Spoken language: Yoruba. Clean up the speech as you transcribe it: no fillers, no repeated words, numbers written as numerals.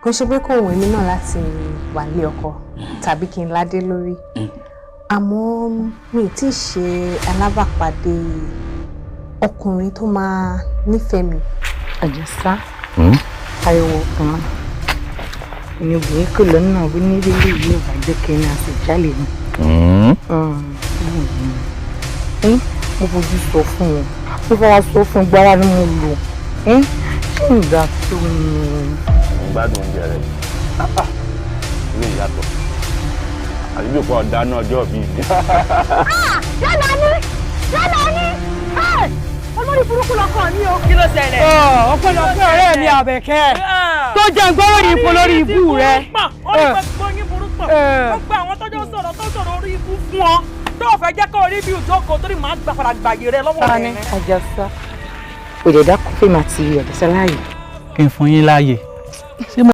kò ṣe pé kò wù mí náà láti wà ní ọkọ tàbí kí n ládé lórí àmọ́ mi ti ṣe alábàpàdé ọkùnrin tó máa nífẹ̀ẹ́ mi. Àjẹsà ariwo kan ni obìnrin kò lọ́nà bí nílé yìí ò bá jẹ́ kí n àti ìjálè ni. Mo fojú sọ fún wọn mo fọwọ́ sọ fún gbára ni mo lò ṣé ìgbà tó ní. gbádùn oúnjẹ rẹ ilé ìyàtọ̀ àti bí kò dáná ọjọ́ bíi mi. yálà ní olórí burúkú lọkọ ní o. kí ló ṣẹlẹ̀. ọpẹ́lọpẹ́ ọ̀rẹ́ mi Àbẹ̀kẹ́ tó jẹ́ gbọ́rọ̀ ní ipò lórí ibú rẹ. ó ní gbogbo yín burúkú gbogbo àwọn tọ́jọ́ sọ̀rọ̀ tó sọ̀rọ̀ orí ibú fún ọ tó fẹ́ jẹ́ kó orí bí ìjókòó torí màá gbà padà gbàyè rẹ lọ́wọ́ rẹ. Àjẹsà òdèdá kò fẹ́ máa ti Àjẹsà láàyè. kí n fún yín láàyè.